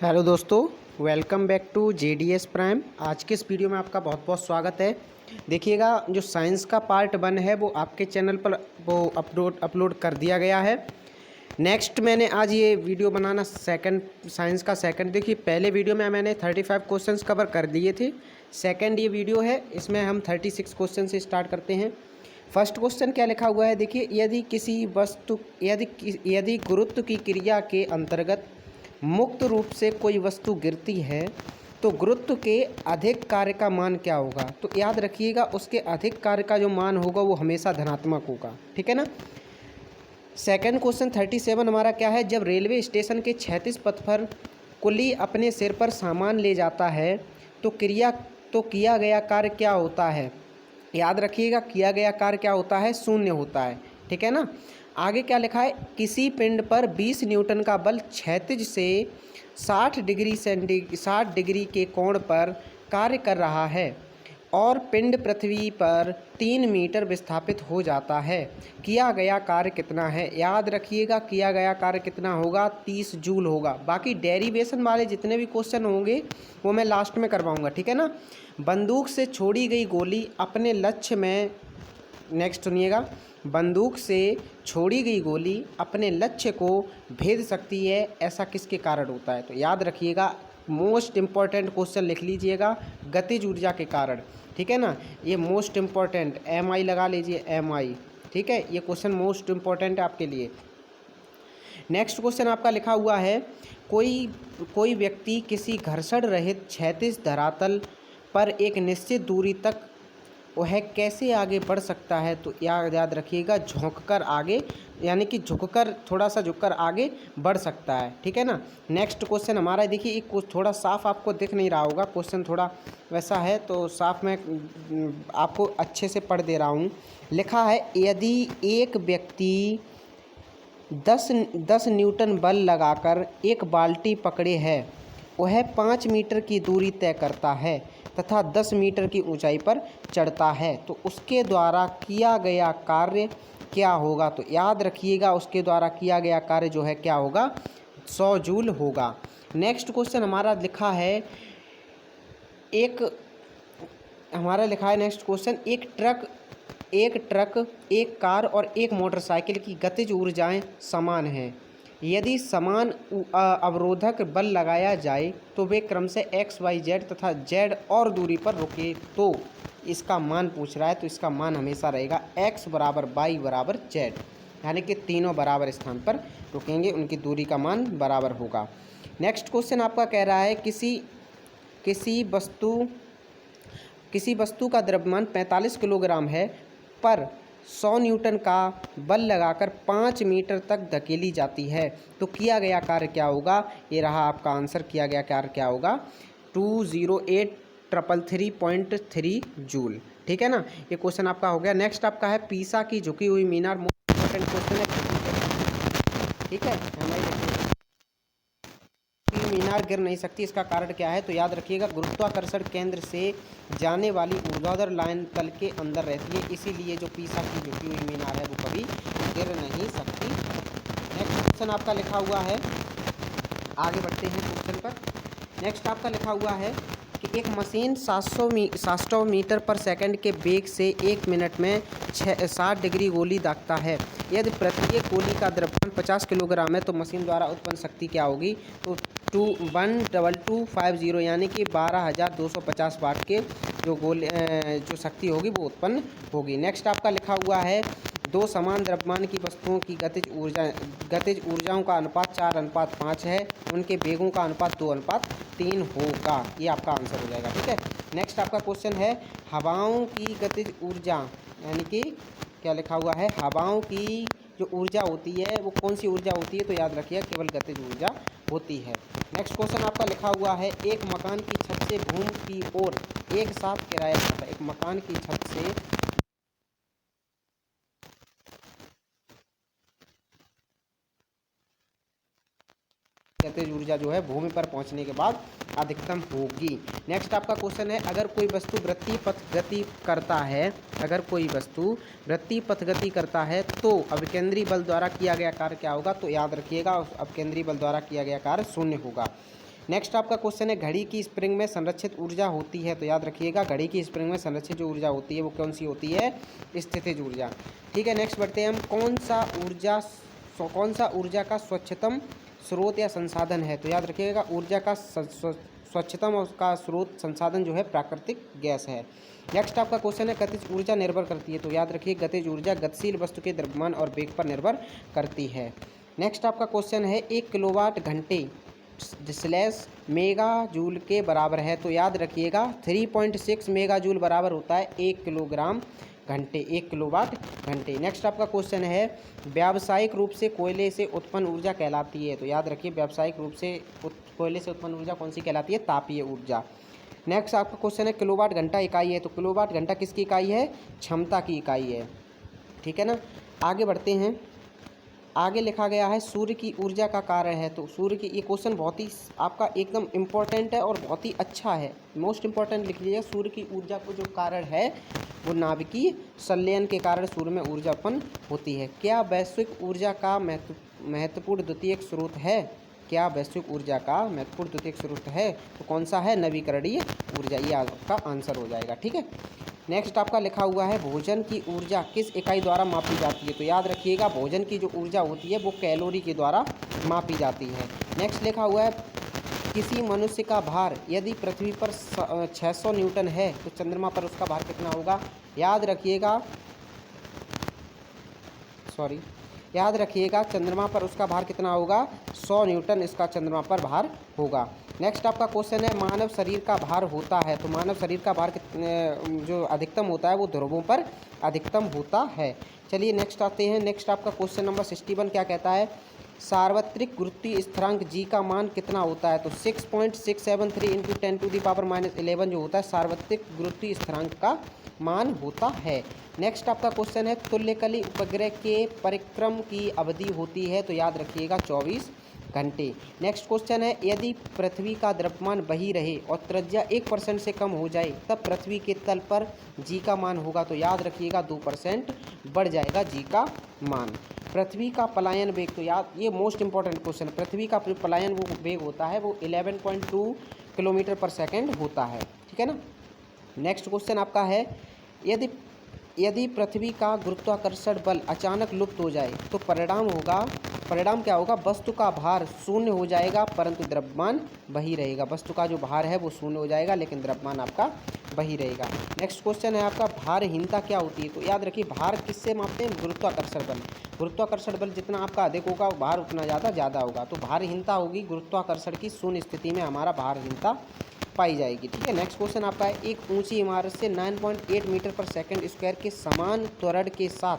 Hello दोस्तों, welcome back to JDS Prime. आज के इस वीडियो में आपका बहुत बहुत स्वागत है। देखिएगा, जो साइंस का पार्ट 1 है वो आपके चैनल पर वो अपलोड कर दिया गया है। नेक्स्ट मैंने आज ये वीडियो बनाना साइंस का सेकंड। देखिए, पहले वीडियो में मैंने 35 क्वेश्चंस कवर कर दिए थे। सेकंड ये वीडियो है, इसमें हम 36 क्वेश्चन से स्टार्ट करते हैं। फर्स्ट क्वेश्चन क्या लिखा हुआ है, देखिए, यदि गुरुत्व की क्रिया के अंतर्गत मुक्त रूप से कोई वस्तु गिरती है तो गुरुत्व के अधिक कार्य का मान क्या होगा। तो याद रखिएगा, उसके अधिक कार्य का जो मान होगा वो हमेशा धनात्मक होगा। ठीक है ना। सेकंड क्वेश्चन 37 हमारा क्या है, जब रेलवे स्टेशन के क्षैतिज पथ पर कुली अपने सिर पर सामान ले जाता है तो किया गया कार्य क्या होता है। याद रखिएगा, किया गया कार्य क्या होता है, शून्य होता है। ठीक है ना। आगे क्या लिखा है, किसी पिंड पर 20 न्यूटन का बल क्षैतिज से 60 डिग्री के कोण पर कार्य कर रहा है और पिंड पृथ्वी पर 3 मीटर विस्थापित हो जाता है। किया गया कार्य कितना है। याद रखिएगा, किया गया कार्य कितना होगा, 30 जूल होगा। बाकी डेरिवेशन वाले जितने भी क्वेश्चन होंगे वो मैं लास्ट में करवाऊंगा। ठीक है ना। बंदूक से छोड़ी गई गोली अपने लक्ष्य में, नेक्स्ट सुनिएगा, बंदूक से छोड़ी गई गोली अपने लक्ष्य को भेद सकती है, ऐसा किसके कारण होता है। तो याद रखिएगा, मोस्ट इम्पॉर्टेंट क्वेश्चन लिख लीजिएगा, गतिज ऊर्जा के कारण। ठीक है ना। ये मोस्ट इम्पॉर्टेंट MI लगा लीजिए, MI। ठीक है, ये क्वेश्चन मोस्ट इम्पॉर्टेंट है आपके लिए। नेक्स्ट क्वेश्चन आपका लिखा हुआ है, कोई व्यक्ति किसी घर्षण रहित क्षैतिज धरातल पर एक निश्चित दूरी तक वह कैसे आगे बढ़ सकता है। तो याद रखिएगा, झुककर आगे, यानी कि थोड़ा सा झुककर आगे बढ़ सकता है। ठीक है ना। नेक्स्ट क्वेश्चन हमारा, देखिए, एक थोड़ा साफ आपको दिख नहीं रहा होगा, क्वेश्चन थोड़ा वैसा है तो साफ मैं आपको अच्छे से पढ़ दे रहा हूँ। लिखा है, यदि एक व्यक्ति 10 न्यूटन बल लगाकर एक बाल्टी पकड़े है, वह 5 मीटर की दूरी तय करता है तथा 10 मीटर की ऊंचाई पर चढ़ता है, तो उसके द्वारा किया गया कार्य क्या होगा। तो याद रखिएगा, उसके द्वारा किया गया कार्य जो है क्या होगा, 100 जूल होगा। नेक्स्ट क्वेश्चन हमारा लिखा है, नेक्स्ट क्वेश्चन, एक कार और एक मोटरसाइकिल की गतिज ऊर्जाएं समान हैं। यदि समान अवरोधक बल लगाया जाए तो वे क्रमशः X, Y, Z तथा Z और दूरी पर रुके तो इसका मान पूछ रहा है। तो इसका मान हमेशा रहेगा X बराबर Y बराबर Z, यानी कि तीनों बराबर स्थान पर रुकेंगे, उनकी दूरी का मान बराबर होगा। नेक्स्ट क्वेश्चन आपका कह रहा है, किसी वस्तु का द्रव्यमान 45 किलोग्राम है पर 100 न्यूटन का बल लगाकर 5 मीटर तक धकेली जाती है, तो किया गया कार्य क्या होगा। ये रहा आपका आंसर, किया गया कार्य क्या होगा, 208,333.3 जूल। ठीक है ना। ये क्वेश्चन आपका हो गया। नेक्स्ट आपका है, पीसा की झुकी हुई मीनार, मोस्ट इंपॉर्टेंट क्वेश्चन है। ठीक है, मीनार गिर नहीं सकती, इसका कारण क्या है। तो याद रखिएगा, गुरुत्वाकर्षण केंद्र से जाने वाली ऊर्ध्वाधर लाइन तल के अंदर रहती है, इसीलिए जो पीसा की झुकी हुई मीनार है वो कभी गिर नहीं सकती। नेक्स्ट क्वेश्चन आपका लिखा हुआ है, आगे बढ़ते हैं क्वेश्चन पर। नेक्स्ट आपका लिखा हुआ है कि एक मशीन 700 मीटर पर सेकंड के वेग से 1 मिनट में 60 डिग्री गोली दागता है। यदि प्रत्येक गोली का द्रव्यमान 50 किलोग्राम है तो मशीन द्वारा उत्पन्न शक्ति क्या होगी। तो 12250, यानी कि 12,250 वाट के जो शक्ति होगी वो उत्पन्न होगी। नेक्स्ट आपका लिखा हुआ है, दो समान द्रव्यमान की वस्तुओं की गतिज ऊर्जाओं का अनुपात 4:5 है, उनके वेगों का अनुपात 2:3 होगा। ये आपका आंसर हो जाएगा। ठीक है। नेक्स्ट आपका क्वेश्चन है, हवाओं की गतिज ऊर्जा, यानी कि क्या लिखा हुआ है, हवाओं की जो ऊर्जा होती है वो कौन सी ऊर्जा होती है। तो याद रखिए, केवल गतिज ऊर्जा होती है। नेक्स्ट क्वेश्चन आपका लिखा हुआ है, एक मकान की छत से भूमि की ओर एक साथ गिराया जाता है। एक मकान की छत से गतिज ऊर्जा जो है भूमि पर पहुंचने के बाद अधिकतम होगी। नेक्स्ट आपका क्वेश्चन है, अगर कोई वस्तु वृत्तीय पथ गति करता है तो अभिकेंद्री बल द्वारा किया गया कार्य क्या होगा। तो याद रखिएगा, अभिकेंद्री बल द्वारा किया गया कार्य 0 होगा। नेक्स्ट आपका क्वेश्चन है घड़ी की स्प्रिंग में संरक्षित ऊर्जा होती है, तो याद रखिएगा घड़ी की स्प्रिंग में संरक्षित जो ऊर्जा होती है वो कौन सी होती है? स्थितिज ऊर्जा। ठीक है, नेक्स्ट बढ़ते हैं हम। कौन सा ऊर्जा का स्वच्छतम स्रोत या संसाधन है? तो याद रखिएगा ऊर्जा का स्वच्छतम उसका स्रोत संसाधन जो है प्राकृतिक गैस है। नेक्स्ट आपका क्वेश्चन है गतिज ऊर्जा निर्भर करती है, तो याद रखिए गतिज ऊर्जा गतिशील वस्तु के द्रव्यमान और वेग पर निर्भर करती है। नेक्स्ट आपका क्वेश्चन है 1 किलोवाट घंटे स्लैश मेगा जूल के बराबर है, तो याद रखिएगा 3.6 मेगा जूल बराबर होता है 1 किलोग्राम घंटे, 1 किलोवाट घंटे। नेक्स्ट आपका क्वेश्चन है व्यावसायिक रूप से कोयले से उत्पन्न ऊर्जा कहलाती है, तो याद रखिए व्यावसायिक रूप से कोयले से उत्पन्न ऊर्जा कौन सी कहलाती है? तापीय ऊर्जा। नेक्स्ट आपका क्वेश्चन है किलोवाट घंटा इकाई है, तो किलोवाट घंटा किसकी इकाई है? क्षमता की इकाई है। ठीक है ना, आगे बढ़ते हैं। आगे लिखा गया है सूर्य की ऊर्जा का कार्य है, तो सूर्य की, ये क्वेश्चन बहुत ही आपका एकदम इम्पोर्टेंट है और बहुत ही अच्छा है, मोस्ट इम्पोर्टेंट लिख लीजिए। सूर्य की ऊर्जा को जो कारण है वो नाभिकीय संलयन के कारण सूर्य में ऊर्जा उत्पन्न होती है। क्या वैश्विक ऊर्जा का महत्वपूर्ण द्वितीयक स्रोत है? क्या वैश्विक ऊर्जा का महत्वपूर्ण द्वितीयक स्रोत है? तो कौन सा है? नवीकरणीय ऊर्जा, ये आपका आंसर हो जाएगा। ठीक है, नेक्स्ट आपका लिखा हुआ है भोजन की ऊर्जा किस इकाई द्वारा मापी जाती है? तो याद रखिएगा भोजन की जो ऊर्जा होती है वो कैलोरी के द्वारा मापी जाती है। नेक्स्ट लिखा हुआ है किसी मनुष्य का भार यदि पृथ्वी पर 600 न्यूटन है तो चंद्रमा पर उसका भार कितना होगा? याद रखिएगा चंद्रमा पर उसका भार कितना होगा? 100 न्यूटन इसका चंद्रमा पर भार होगा। नेक्स्ट आपका क्वेश्चन है मानव शरीर का भार होता है, तो मानव शरीर का भार जो अधिकतम होता है वो ध्रुवों पर अधिकतम होता है। चलिए नेक्स्ट आते हैं। नेक्स्ट आपका क्वेश्चन नंबर 61 क्या कहता है? सार्वत्रिक गुरुत्वीय स्थिरांक जी का मान कितना होता है? तो 6.673 × 10⁻11 जो होता है सार्वत्रिक गुरुत्वीय स्थिरांक का मान होता है। नेक्स्ट आपका क्वेश्चन है तुल्यकली उपग्रह के परिक्रम की अवधि होती है, तो याद रखिएगा 24 घंटे। नेक्स्ट क्वेश्चन है यदि पृथ्वी का द्रव्यमान वही रहे और त्रिज्या 1% से कम हो जाए तब पृथ्वी के तल पर जी का मान होगा, तो याद रखिएगा 2% बढ़ जाएगा जी का मान। पृथ्वी का पलायन वेग, तो याद, ये मोस्ट इंपॉर्टेंट क्वेश्चन है। पृथ्वी का पलायन वो वेग होता है वो 11.2 किलोमीटर पर सेकेंड होता है। ठीक है ना। नेक्स्ट क्वेश्चन आपका है यदि पृथ्वी का गुरुत्वाकर्षण बल अचानक लुप्त हो जाए तो परिणाम क्या होगा? वस्तु का भार शून्य हो जाएगा परंतु द्रव्यमान वही रहेगा। वस्तु का जो भार है वो शून्य हो जाएगा लेकिन द्रव्यमान आपका वही रहेगा। नेक्स्ट क्वेश्चन है आपका भारहीनता क्या होती है? तो याद रखिए भार किससे मापते हैं? गुरुत्वाकर्षण बल। गुरुत्वाकर्षण बल जितना आपका अधिक होगा भार उतना ज़्यादा होगा, तो भारहीनता होगी गुरुत्वाकर्षण की शून्य स्थिति में हमारा भारहीनता पाई जाएगी। ठीक है। नेक्स्ट क्वेश्चन आपका है एक ऊंची इमारत से 9.8 मीटर पर सेकंड स्क्वायर के समान त्वरण के साथ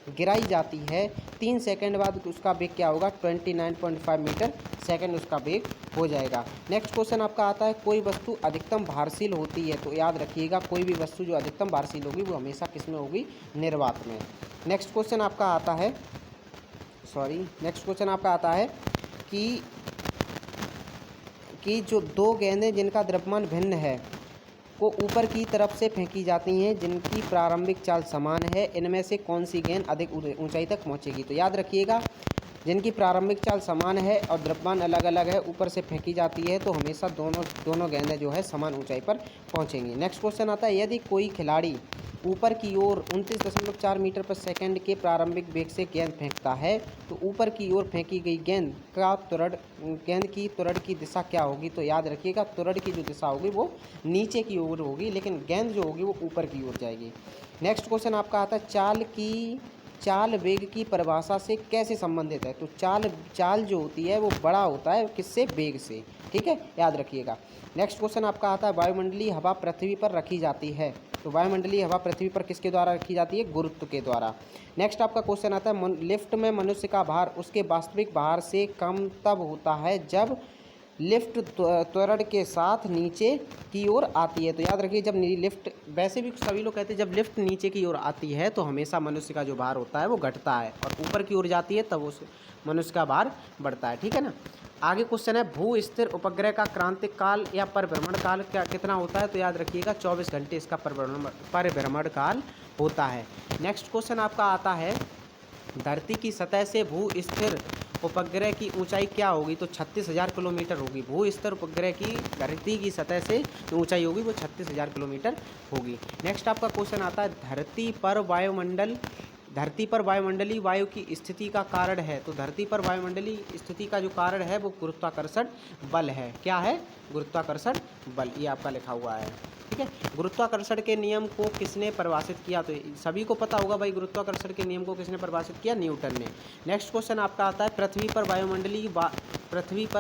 गिराई जाती है, 3 सेकंड बाद उसका वेग क्या होगा? 29.5 मीटर सेकंड उसका वेग हो जाएगा। नेक्स्ट क्वेश्चन आपका आता है कोई वस्तु अधिकतम भारशील होती है, तो याद रखिएगा कोई भी वस्तु जो अधिकतम भारशील होगी वो हमेशा किस में होगी? निर्वात में। नेक्स्ट क्वेश्चन आपका आता है कि जो दो गेंदें जिनका द्रव्यमान भिन्न है को ऊपर की तरफ से फेंकी जाती हैं जिनकी प्रारंभिक चाल समान है, इनमें से कौन सी गेंद अधिक ऊंचाई तक पहुंचेगी? तो याद रखिएगा जिनकी प्रारंभिक चाल समान है और द्रव्यमान अलग अलग है ऊपर से फेंकी जाती है तो हमेशा दोनों गेंदें जो है समान ऊंचाई पर पहुंचेंगी। नेक्स्ट क्वेश्चन आता है यदि कोई खिलाड़ी ऊपर की ओर 29.4 मीटर पर सेकंड के प्रारंभिक वेग से गेंद फेंकता है तो ऊपर की ओर फेंकी गई गेंद की त्वरण की दिशा क्या होगी? तो याद रखिएगा त्वरण की जो दिशा होगी वो नीचे की ओर होगी लेकिन गेंद जो होगी वो ऊपर की ओर जाएगी। नेक्स्ट क्वेश्चन आपका आता है चाल वेग की परिभाषा से कैसे संबंधित है? तो चाल जो होती है वो बड़ा होता है किससे? वेग से। ठीक है, याद रखिएगा। नेक्स्ट क्वेश्चन आपका आता है वायुमंडलीय हवा पृथ्वी पर रखी जाती है, तो वायुमंडलीय हवा पृथ्वी पर किसके द्वारा रखी जाती है? गुरुत्व के द्वारा। नेक्स्ट आपका क्वेश्चन आता है लिफ्ट में मनुष्य का भार उसके वास्तविक भार से कम तब होता है जब लिफ्ट त्वरण के साथ नीचे की ओर आती है, तो याद रखिए जब लिफ्ट, वैसे भी सभी लोग कहते हैं जब लिफ्ट नीचे की ओर आती है तो हमेशा मनुष्य का जो भार होता है वो घटता है और ऊपर की ओर जाती है तब उस मनुष्य का भार बढ़ता है। ठीक है ना। आगे क्वेश्चन है भू स्थिर उपग्रह का क्रांतिक काल या परिभ्रमण काल कितना होता है? तो याद रखिएगा 24 घंटे इसका परिभ्रमण काल होता है। नेक्स्ट क्वेश्चन आपका आता है धरती की सतह से भू स्थिर उपग्रह की ऊंचाई क्या होगी, तो 36,000 किलोमीटर होगी। भू स्तर उपग्रह की धरती की सतह से जो ऊंचाई होगी वो 36,000 किलोमीटर होगी। नेक्स्ट आपका क्वेश्चन आता है धरती पर वायुमंडलीय वायु की स्थिति का कारण है। तो धरती पर वायुमंडलीय स्थिति का जो कारण है वो गुरुत्वाकर्षण बल है। क्या है? गुरुत्वाकर्षण बल, ये आपका लिखा हुआ है। ठीक है, गुरुत्वाकर्षण के नियम को किसने परिभाषित किया, तो सभी को पता होगा भाई गुरुत्वाकर्षण के नियम को किसने परिभाषित किया, न्यूटन ने। नेक्स्ट क्वेश्चन आपका आता है पृथ्वी पर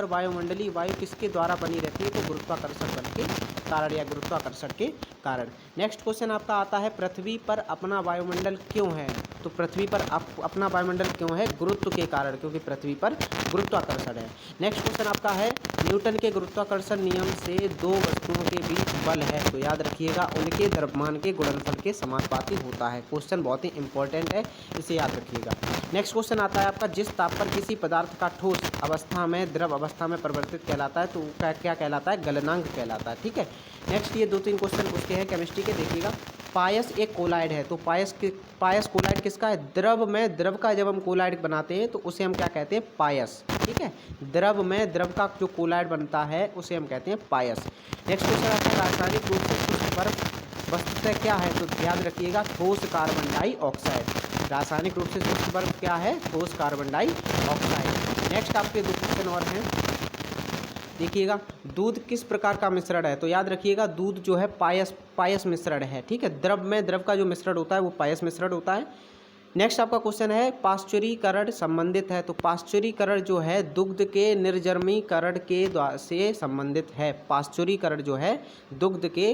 वायुमंडलीय वायु किसके द्वारा बनी रहती है, तो गुरुत्वाकर्षण बल के कारण या गुरुत्वाकर्षण के कारण। नेक्स्ट क्वेश्चन आपका आता है पृथ्वी पर अपना वायुमंडल क्यों है, तो पृथ्वी पर अपना वायुमंडल क्यों है, गुरुत्व के कारण, क्योंकि पृथ्वी पर गुरुत्वाकर्षण है। नेक्स्ट क्वेश्चन आपका है न्यूटन के गुरुत्वाकर्षण नियम से दो वस्तुओं के बीच बल है, तो याद रखिएगा उनके द्रव्यमान के गुणनफल के समानुपाती होता है। क्वेश्चन बहुत ही इंपॉर्टेंट है, इसे याद रखिएगा। नेक्स्ट क्वेश्चन आता है आपका जिस ताप पर किसी पदार्थ का ठोस अवस्था में द्रव अवस्था में परिवर्तित कहलाता है, तो क्या कहलाता है, गलनांक कहलाता है। ठीक है, नेक्स्ट ये 2-3 क्वेश्चन उसके हैं केमिस्ट्री के, देखिएगा। पायस एक कोलाइड है, तो पायस कोलाइड किसका है, द्रव में द्रव का जब हम कोलाइड बनाते हैं तो उसे हम क्या कहते हैं, पायस। ठीक है, द्रव में द्रव का जो कोलाइड बनता है उसे हम कहते हैं पायस। नेक्स्ट क्वेश्चन आता है रासायनिक रूप से शुष्क बर्फ वस्तुतः क्या है, तो याद रखिएगा ठोस कार्बन डाइऑक्साइड। रासायनिक रूप से शुष्क बर्फ क्या है, ठोस कार्बन डाइऑक्साइड। नेक्स्ट आपके 2 क्वेश्चन और हैं, देखिएगा दूध किस प्रकार का मिश्रण है, तो याद रखिएगा दूध जो है पायस मिश्रण है। ठीक है, द्रव में द्रव का जो मिश्रण होता है वो पायस मिश्रण होता है। नेक्स्ट आपका क्वेश्चन है पाश्चुरीकरण संबंधित है, तो पाश्चुरीकरण जो है दुग्ध के निर्जमीकरण के से संबंधित है। पाश्चुरीकरण जो है दुग्ध के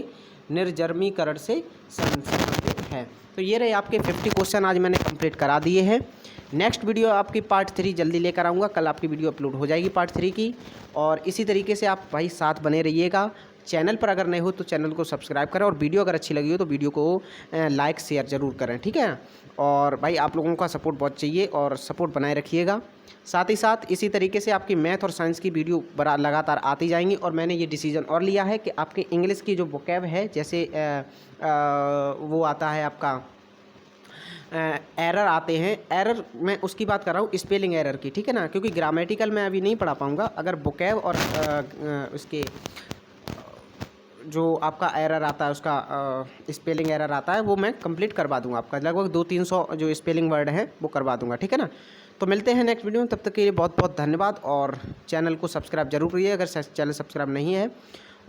निर्जमीकरण से संबंधित है। तो ये रहे आपके 50 क्वेश्चन, आज मैंने कंप्लीट करा दिए हैं। नेक्स्ट वीडियो आपकी पार्ट 3 जल्दी लेकर आऊँगा, कल आपकी वीडियो अपलोड हो जाएगी पार्ट 3 की। और इसी तरीके से आप भाई साथ बने रहिएगा। चैनल पर अगर नए हो तो चैनल को सब्सक्राइब करें, और वीडियो अगर अच्छी लगी हो तो वीडियो को लाइक शेयर ज़रूर करें। ठीक है, और भाई आप लोगों का सपोर्ट बहुत चाहिए और सपोर्ट बनाए रखिएगा। साथ ही साथ इसी तरीके से आपकी मैथ और साइंस की वीडियो लगातार आती जाएंगी। और मैंने ये डिसीजन और लिया है कि आपके इंग्लिश की जो वोकैब है, जैसे वो आता है आपका एरर आते हैं, एरर मैं उसकी बात कर रहा हूँ, स्पेलिंग एरर की। ठीक है ना, क्योंकि ग्रामेटिकल मैं अभी नहीं पढ़ा पाऊँगा। अगर वोकैब और उसके जो आपका एरर आता है, उसका स्पेलिंग एरर आता है, वो मैं कंप्लीट करवा दूंगा। आपका लगभग 200-300 जो स्पेलिंग वर्ड हैं वो करवा दूंगा। ठीक है ना, तो मिलते हैं नेक्स्ट वीडियो में, तब तक के लिए बहुत बहुत धन्यवाद। और चैनल को सब्सक्राइब जरूर करिए अगर चैनल सब्सक्राइब नहीं है,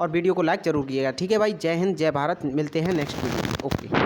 और वीडियो को लाइक ज़रूर कीजिएगा। ठीक है भाई, जय हिंद जय भारत, मिलते हैं नेक्स्ट वीडियो में। ओके।